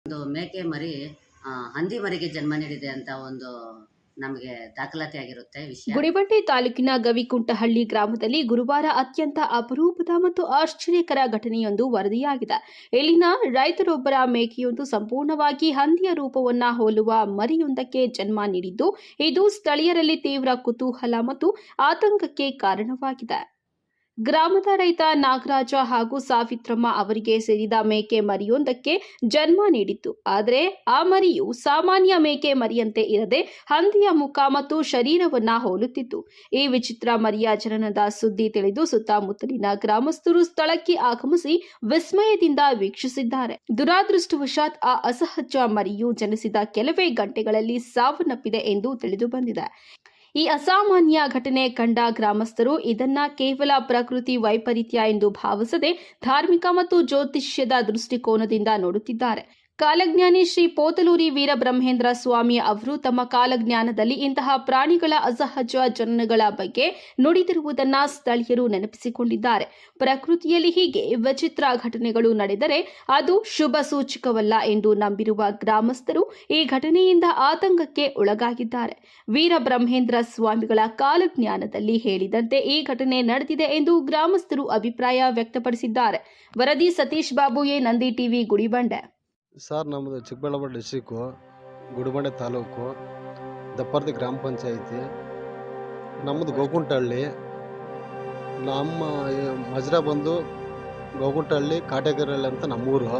ಒಂದು ಮೇಕೆ ಮರಿ ಹಂದಿ ಮರಿಗೆ ಜನ್ಮ ನೀಡಿದೆ ಅಂತ ಒಂದು ನಮಗೆ ದಾಖಲಾತಿ ಆಗಿರುತ್ತೆ ವಿಷಯ. ಗುಡಿಬಂಡೆ ತಾಲೂಕಿನ ಗವಿಕುಂಟಹಳ್ಳಿ ಗ್ರಾಮದಲ್ಲಿ ಗುರುವಾರ ಅತ್ಯಂತ ಅಪರೂಪದ ಮತ್ತು ಆಶ್ಚರ್ಯಕರ ಘಟನೆಯೊಂದು ವರದಿಯಾಗಿದೆ. ಇಲ್ಲಿನ ರೈತರೊಬ್ಬರ ಮೇಕೆಯೊಂದು ಸಂಪೂರ್ಣವಾಗಿ ಹಂದಿಯ ರೂಪವನ್ನ ಹೋಲುವ ಮರಿಯೊಂದಕ್ಕೆ ಜನ್ಮ ನೀಡಿದ್ದು, ಇದು ಸ್ಥಳೀಯರಲ್ಲಿ ತೀವ್ರ ಕುತೂಹಲ ಮತ್ತು ಆತಂಕಕ್ಕೆ ಕಾರಣವಾಗಿದೆ. ಗ್ರಾಮದ ರೈತ ನಾಗರಾಜ ಹಾಗೂ ಸಾವಿತ್ರಮ್ಮ ಅವರಿಗೆ ಸೇರಿದ ಮೇಕೆ ಮರಿಯೊಂದಕ್ಕೆ ಜನ್ಮ ನೀಡಿತ್ತು. ಆದರೆ ಆ ಮರಿಯು ಸಾಮಾನ್ಯ ಮೇಕೆ ಮರಿಯಂತೆ ಇರದೆ ಹಂದಿಯ ಮುಖ ಮತ್ತು ಶರೀರವನ್ನ ಹೋಲುತ್ತಿತ್ತು. ಈ ವಿಚಿತ್ರ ಮರಿಯ ಜನನದ ಸುದ್ದಿ ತಿಳಿದು ಸುತ್ತಮುತ್ತಲಿನ ಗ್ರಾಮಸ್ಥರು ಸ್ಥಳಕ್ಕೆ ಆಗಮಿಸಿ ವಿಸ್ಮಯದಿಂದ ವೀಕ್ಷಿಸಿದ್ದಾರೆ. ದುರಾದೃಷ್ಟವಶಾತ್ ಆ ಅಸಹಜ ಮರಿಯು ಜನಿಸಿದ ಕೆಲವೇ ಗಂಟೆಗಳಲ್ಲಿ ಸಾವನ್ನಪ್ಪಿದೆ ಎಂದು ತಿಳಿದು ಬಂದಿದೆ. ಈ ಅಸಾಮಾನ್ಯ ಘಟನೆ ಕಂಡ ಗ್ರಾಮಸ್ಥರು ಇದನ್ನ ಕೇವಲ ಪ್ರಕೃತಿ ವೈಪರೀತ್ಯ ಎಂದು ಭಾವಿಸದೆ ಧಾರ್ಮಿಕ ಮತ್ತು ಜ್ಯೋತಿಷ್ಯದ ದೃಷ್ಟಿಕೋನದಿಂದ ನೋಡುತ್ತಿದ್ದಾರೆ. ಕಾಲಜ್ಞಾನಿ ಶ್ರೀ ಪೋತಲೂರಿ ವೀರಬ್ರಹ್ಮೇಂದ್ರ ಸ್ವಾಮಿ ಅವರು ತಮ್ಮ ಕಾಲಜ್ಞಾನದಲ್ಲಿ ಇಂತಹ ಪ್ರಾಣಿಗಳ ಅಸಹಜ ಜನನಗಳ ಬಗ್ಗೆ ನುಡಿದಿರುವುದನ್ನ ಸ್ಥಳೀಯರು ನೆನಪಿಸಿಕೊಂಡಿದ್ದಾರೆ. ಪ್ರಕೃತಿಯಲ್ಲಿ ಹೀಗೆ ವಿಚಿತ್ರ ಘಟನೆಗಳು ನಡೆದರೆ ಅದು ಶುಭ ಸೂಚಕವಲ್ಲ ಎಂದು ನಂಬಿರುವ ಗ್ರಾಮಸ್ಥರು ಈ ಘಟನೆಯಿಂದ ಆತಂಕಕ್ಕೆ ಒಳಗಾಗಿದ್ದಾರೆ. ವೀರಬ್ರಹ್ಮೇಂದ್ರ ಸ್ವಾಮಿಗಳ ಕಾಲಜ್ಞಾನದಲ್ಲಿ ಹೇಳಿದಂತೆ ಈ ಘಟನೆ ನಡೆದಿದೆ ಎಂದು ಗ್ರಾಮಸ್ಥರು ಅಭಿಪ್ರಾಯ ವ್ಯಕ್ತಪಡಿಸಿದ್ದಾರೆ. ವರದಿ ಸತೀಶ್ ಬಾಬು, ನಂದಿ ಟಿವಿ, ಗುಡಿಬಂಡೆ. ಸರ್, ನಮ್ಮದು ಚಿಕ್ಕಬಳ್ಳಾಪುರ ಡಿಸ್ಟಿಕ್ಕು, ಗುಡಿಬಂಡೆ ತಾಲೂಕು, ದಪ್ಪರ್ತಿ ಗ್ರಾಮ ಪಂಚಾಯಿತಿ. ನಮ್ಮದು ಗೋಕುಂಟಹಳ್ಳಿ. ನಮ್ಮ ಮಜ್ರಾ ಬಂದು ಗೋಕುಂಟಹಳ್ಳಿ ಕಾಟೇಕರಹಳ್ಳಿ ಅಂತ ನಮ್ಮೂರು.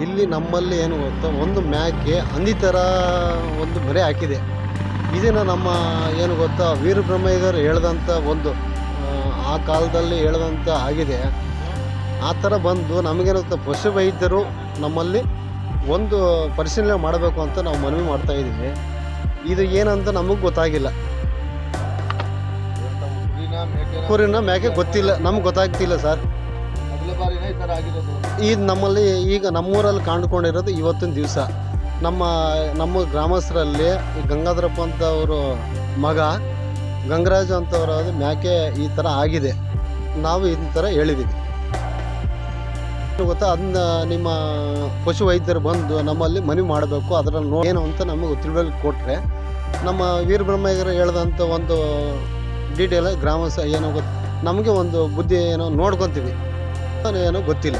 ಇಲ್ಲಿ ನಮ್ಮಲ್ಲಿ ಏನು ಗೊತ್ತಾ, ಒಂದು ಮ್ಯಾಕೆ ಹಂದಿ ಥರ ಒಂದು ಮರಿ ಹಾಕಿದೆ. ಇದನ್ನು ನಮ್ಮ ಏನು ಗೊತ್ತಾ, ವೀರಬ್ರಹ್ಮೇಂದ್ರ ಹೇಳ್ದಂಥ ಒಂದು ಆ ಕಾಲದಲ್ಲಿ ಹೇಳ್ದಂಥ ಆಗಿದೆ. ಆ ಥರ ಬಂದು ನಮಗೇನು ಪಶು ವೈದ್ಯರು ನಮ್ಮಲ್ಲಿ ಒಂದು ಪರಿಶೀಲನೆ ಮಾಡಬೇಕು ಅಂತ ನಾವು ಮನವಿ ಮಾಡ್ತಾ ಇದ್ದೀವಿ. ಇದು ಏನಂತ ನಮಗೆ ಗೊತ್ತಾಗಿಲ್ಲ. ಕುರಿನ ಮೇಕೆ ಗೊತ್ತಿಲ್ಲ, ನಮ್ಗೆ ಗೊತ್ತಾಗ್ತಿಲ್ಲ ಸರ್. ಇದು ನಮ್ಮಲ್ಲಿ ಈಗ ನಮ್ಮೂರಲ್ಲಿ ಕಾಣ್ಕೊಂಡಿರೋದು ಇವತ್ತಿನ ದಿವಸ. ನಮ್ಮ ಗ್ರಾಮಸ್ಥರಲ್ಲಿ ಗಂಗಾಧರಪ್ಪ ಅಂತವರು ಮಗ ಗಂಗರಾಜು ಅಂತವರ ಮೇಕೆ ಈ ಥರ ಆಗಿದೆ. ನಾವು ಈ ಥರ ಹೇಳಿದ್ದೀವಿ. ಗೊತ್ತಾ, ಅದನ್ನ ನಿಮ್ಮ ಪಶು ವೈದ್ಯರು ಬಂದು ನಮ್ಮಲ್ಲಿ ಮನವಿ ಮಾಡಬೇಕು. ಅದರಲ್ಲಿ ಏನು ಅಂತ ನಮಗೆ ತಿಳುವಳಿಕೆ ಕೊಟ್ಟರೆ ನಮ್ಮ ವೀರಬ್ರಹ್ಮೇಂದ್ರ ಹೇಳ್ದಂಥ ಒಂದು ಡೀಟೇಲ್ ಗ್ರಾಮಸ್ಥ ಏನೋ ನಮಗೆ ಒಂದು ಬುದ್ಧಿ ಏನೋ ನೋಡ್ಕೊತೀವಿ. ಏನೋ ಗೊತ್ತಿಲ್ಲ,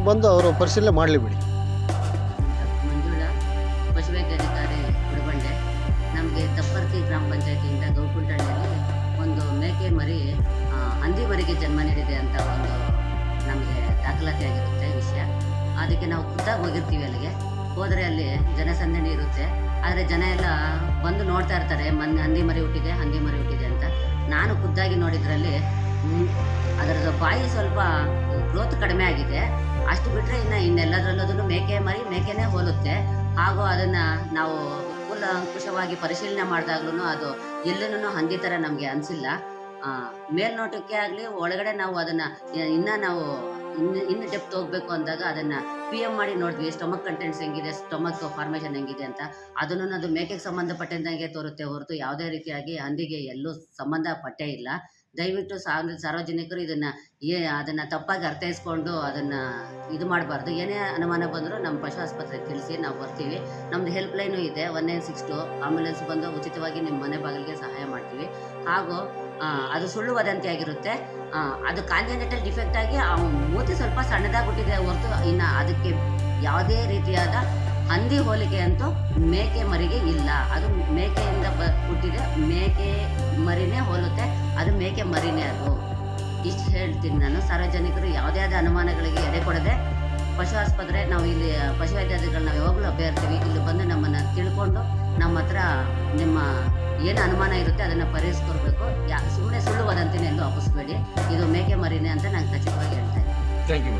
ಬಂದು ಅವರು ಪರಿಶೀಲನೆ ಮಾಡಲಿ ಬಿಡಿ. ಮಂಜುಳಾ, ಪಶುವೈದ್ಯಾಧಿಕಾರಿ, ಗುಡಿಬಂಡೆ. ನಮಗೆ ದಪ್ಪರ್ತಿ ಗ್ರಾಮ ಪಂಚಾಯತಿಯಿಂದ ಗೌಕುಂಟಹಳ್ಳಿಯಲ್ಲಿ ಒಂದು ಮೇಕೆ ಮರಿ ಹಂದಿ ಮರಿಗೆ ಜನ್ಮ ನೀಡಿದೆ ಅಂತ ಒಂದು ನಮಗೆ ದಾಖಲಾತಿ ಆಗಿರುತ್ತೆ ವಿಷಯ. ಅದಕ್ಕೆ ನಾವು ಖುದ್ದಾಗಿ ಹೋಗಿರ್ತೀವಿ. ಅಲ್ಲಿಗೆ ಹೋದರೆ ಅಲ್ಲಿ ಜನಸಂದಣಿ ಇರುತ್ತೆ. ಆದರೆ ಜನ ಎಲ್ಲ ಬಂದು ನೋಡ್ತಾ ಇರ್ತಾರೆ, ಹಂದಿ ಮರಿ ಹುಟ್ಟಿದೆ ಅಂತ. ನಾನು ಖುದ್ದಾಗಿ ನೋಡಿದ್ರಲ್ಲಿ ಅದರದ್ದು ಬಾಯಿ ಸ್ವಲ್ಪ ಗ್ರೋತ್ ಕಡಿಮೆ ಆಗಿದೆ. ಅಷ್ಟು ಬಿಟ್ಟರೆ ಇನ್ನೆಲ್ಲದರಲ್ಲೂ ಮೇಕೆನೇ ಹೋಲುತ್ತೆ. ಹಾಗೂ ಅದನ್ನು ನಾವು ಕೂಲಂಕುಷವಾಗಿ ಪರಿಶೀಲನೆ ಮಾಡಿದಾಗ್ಲೂ ಅದು ಎಲ್ಲೂ ಹಂದಿ ಥರ ನಮಗೆ ಅನಿಸಿಲ್ಲ. ಮೇಲ್ನೋಟಕ್ಕೆ ಆಗಲಿ, ಒಳಗಡೆ ನಾವು ಅದನ್ನು ಇನ್ನು ಡೆಪ್ತ್ ಹೋಗಬೇಕು ಅಂದಾಗ ಅದನ್ನು PM ಮಾಡಿ ನೋಡಿದ್ವಿ. ಸ್ಟಮಕ್ ಕಂಟೆಂಟ್ಸ್ ಹೆಂಗಿದೆ, ಸ್ಟಮಕ್ ಫಾರ್ಮೇಷನ್ ಹೆಂಗಿದೆ ಅಂತ. ಅದು ಮೇಕೆಗೆ ಸಂಬಂಧಪಟ್ಟಂಗೆ ತೋರುತ್ತೆ ಹೊರತು ಯಾವುದೇ ರೀತಿಯಾಗಿ ಹಂದಿಗೆ ಎಲ್ಲೂ ಸಂಬಂಧಪಟ್ಟೇ ಇಲ್ಲ. ದಯವಿಟ್ಟು ಸಾರ್ವಜನಿಕರು ಅದನ್ನು ತಪ್ಪಾಗಿ ಅರ್ಥೈಸ್ಕೊಂಡು ಅದನ್ನು ಇದು ಮಾಡಬಾರ್ದು. ಏನೇ ಅನುಮಾನ ಬಂದರೂ ನಮ್ಮ ಪಶು ಆಸ್ಪತ್ರೆಗೆ ತಿಳಿಸಿ, ನಾವು ಬರ್ತೀವಿ. ನಮ್ಮದು ಹೆಲ್ಪ್ಲೈನು ಇದೆ 1962. ಆಂಬ್ಯುಲೆನ್ಸ್ ಬಂದು ಉಚಿತವಾಗಿ ನಿಮ್ಮ ಮನೆ ಬಾಗಿಲಿಗೆ ಸಹಾಯ ಮಾಡ್ತೀವಿ. ಹಾಗೂ ಅದು ಸುಳ್ಳು ವದಂತಿ ಆಗಿರುತ್ತೆ. ಅದು ಕಾನ್ಜೆನಿಟಲ್ ಡಿಫೆಕ್ಟ್ ಆಗಿ ಮೂತಿ ಸ್ವಲ್ಪ ಸಣ್ಣದಾಗ್ಬಿಟ್ಟಿದೆ ಹೊರತು ಇನ್ನು ಅದಕ್ಕೆ ಯಾವುದೇ ರೀತಿಯಾದ ಹಂದಿ ಹೋಲಿಕೆ ಅಂತೂ ಮೇಕೆ ಮರಿಗೆ ಇಲ್ಲ. ಅದು ಮೇಕೆಯಿಂದ ಹುಟ್ಟಿದೆ, ಮೇಕೆ ಮರಿನೇ ಹೋಲುತ್ತೆ, ಅದು ಮೇಕೆ ಮರಿನೇ. ಅದು ಇಷ್ಟು ಹೇಳ್ತೀನಿ ನಾನು. ಸಾರ್ವಜನಿಕರು ಯಾವುದೇ ಆದ ಅನುಮಾನಗಳಿಗೆ ಎಡೆ ಕೊಡದೆ ಪಶು ಆಸ್ಪತ್ರೆ, ನಾವು ಇಲ್ಲಿ ಪಶುವೈದ್ಯಾಧಿಕಾರಿಗಳು ನಾವು ಯಾವಾಗಲೂ ಲಭ್ಯ ಇರ್ತೀವಿ. ಇಲ್ಲಿ ಬಂದು ನಮ್ಮನ್ನು ತಿಳ್ಕೊಂಡು ನಮ್ಮ ಹತ್ರ ನಿಮ್ಮ ಏನು ಅನುಮಾನ ಇರುತ್ತೆ ಅದನ್ನು ಪರಿಹರಿಸ್ಕೊಡ್ಬೇಕು. ಸುಮ್ಮನೆ ಸುಳ್ಳು ವದಂತಿನ ಎಲ್ಲೂ ಹಬ್ಬಿಸ್ಬೇಡಿ. ಇದು ಮೇಕೆ ಮರಿನೇ ಅಂತ ನಾನು ಖಚಿತವಾಗಿ ಹೇಳ್ತಾ ಇದ್ದೀನಿ. Thank you.